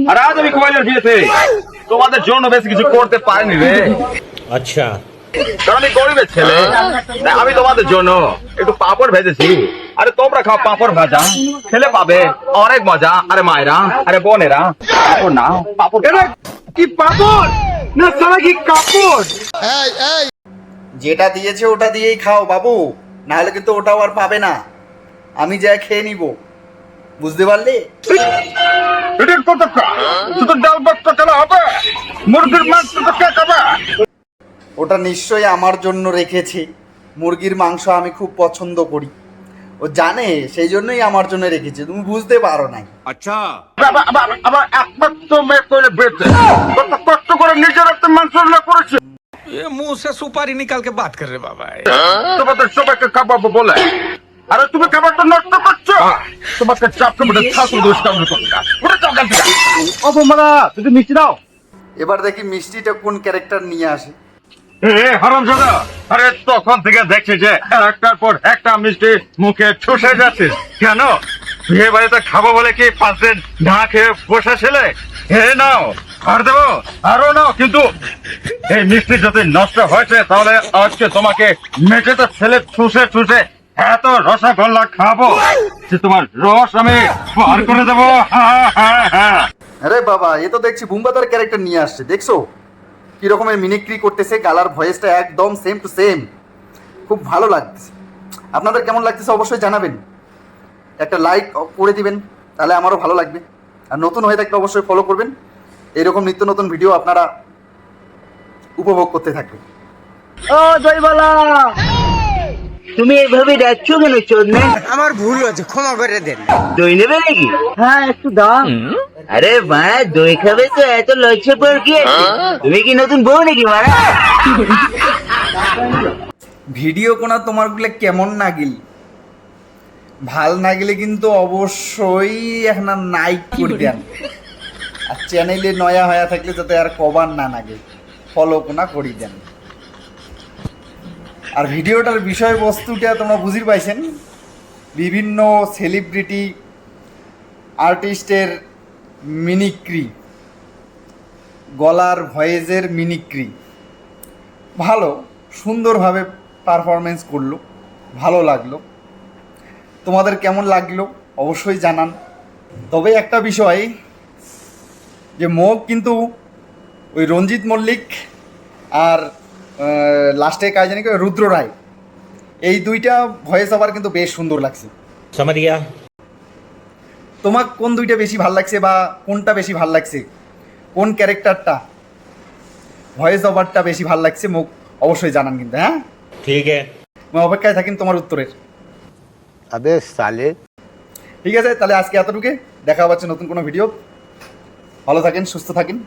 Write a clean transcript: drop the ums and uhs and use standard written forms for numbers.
আর আজ আমি কোয়েলের বিয়েতে তোমাদের জন্য বেশি কিছু করতে পারিনি রে। अच्छा কারণ আমি গরিবের ছেলে, তাই আমি তোমাদের জন্য একটু পাপড় ভেজেছি। আরে তোমরা খাও পাপড় ভাজা, খেলে পাবে অনেক মজা। আরে মায়েরা, আরে বোনেরা, পাপড় নাও, পাপড়। কি পাপড় না সারা কি কাপড়? যেটা দিয়েছে ওটা দিয়েই খাও বাবু, নাহলে কিন্তু ওটাও আর পাবে না। আমি যা খেয়ে নিব, বুঝতে পারলে? এটা কত শুধু ডাল ভাত খেলা হবে? মুরগির মাংস তো কে খাবে? ওটা নিশ্চয়ই আমার জন্য রেখেছে। মুরগির মাংস আমি খুব পছন্দ করি, ও জানে, সেই জন্যই আমার জন্য রেখেছে। তুমি বুঝতে পারো নাই। আবার একমাত্র মেয়ে করে বেঁচে কত কষ্ট করে নিজের একটা মাংস রান্না করেছে। ये मुंह से सुपारी निकाल के बात कर रहे बाबा তোমাদের সবাইকে খাবাবো বলে, আরে তুমি খাবারটা নষ্ট করছো। তোমাকে চাপ করে ঠাকুর দোষ কামড় করতে ওটা চাপ গান থেকে অপমানা। তুমি মিষ্টি দাও। এবার দেখি মিষ্টিটা কোন ক্যারেক্টার নিয়ে আসে। এ হারামজাদা, আরে তখন থেকে দেখছি যে একটার পর একটা মিষ্টি মুখে ঠুসে যাচ্ছে। কেন বিয়ে বাড়িতে খাবো বলে কি 5 দিন না খেয়ে বসেছিলে? হে নাও, আর দেবো, আরো নাও। কিন্তু এই মিষ্টি যদি নষ্ট হয়েছে তাহলে আজকে তোমাকে মেঝেতে ছেলে ঠুসে ঠুসে এত রসগোল্লা খাবো যে তোমার রস আমি বার করে দেবো। আরে বাবা, এ তো দেখছি বুম্বাদার ক্যারেক্টার নিয়ে আসছে। দেখছো কি রকমের মিমিক্রি করতেছে, গালার ভয়েসটা একদম সেম টু সেম। খুব ভালো লাগতেছে। আপনাদের কেমন লাগতেছে অবশ্যই জানাবেন। একটা লাইক করে দিবেন, তাহলে আমারও ভালো লাগবে। আর নতুন হয়ে থাকলে অবশ্যই ফলো করবেন। এরকম নিত্য নতুন ভিডিও আপনারা উপভোগ করতে থাকবেন। ও দইবালা, তুমি এইভাবে দেখছো কেন? চোদ না, আমার ভুল হয়েছে, ক্ষমা করে দেন। দই নেবে নাকি? হ্যাঁ একটু দাও। আরে মা, দই খাবে তো এত লজ্জা পর কি আছে? তুমি কি নতুন বউ নাকি মারা? ভিডিও কোনা তোমারগুলো কেমন নাগিল? ভাল নাগিলে কিন্তু অবশ্যই এখন নাইক করে দেন। আর চ্যানেলে নয়া হয়ে থাকলে যাতে আর কবার না নাগে, ফলো কোনা করি দেন। আর ভিডিওটার বিষয়বস্তুটা তোমরা বুঝি পাইছেন। বিভিন্ন সেলিব্রিটি আর্টিস্টের মিমিক্রি, গলার ভয়েসের মিমিক্রি ভালো সুন্দরভাবে পারফরমেন্স করলো, ভালো লাগলো। তোমাদের কেমন লাগলো অবশ্যই জানান। তবে একটা বিষয়, যে মুখ কিন্তু ওই রঞ্জিত মল্লিক আর লাস্টে কাজ জানি রুদ্র রায়, এই দুইটা ভয়েস ওভার কিন্তু বেশ সুন্দর লাগছে। समझ गया তোমার কোন দুইটা বেশি ভাল লাগছে, বা কোনটা বেশি ভাল লাগছে, কোন ক্যারেক্টারটা ভয়েস ওভারটা বেশি ভাল লাগছে, মুখ অবশ্যই জানান কিন্তু। হ্যাঁ ठीक है আমি অপেক্ষায় থাকি তোমার উত্তরের। আবে সালে। ঠিক আছে, তাহলে আজকে এতটুকু। দেখা হচ্ছে নতুন কোনো ভিডিও। ভালো থাকেন, সুস্থ থাকেন।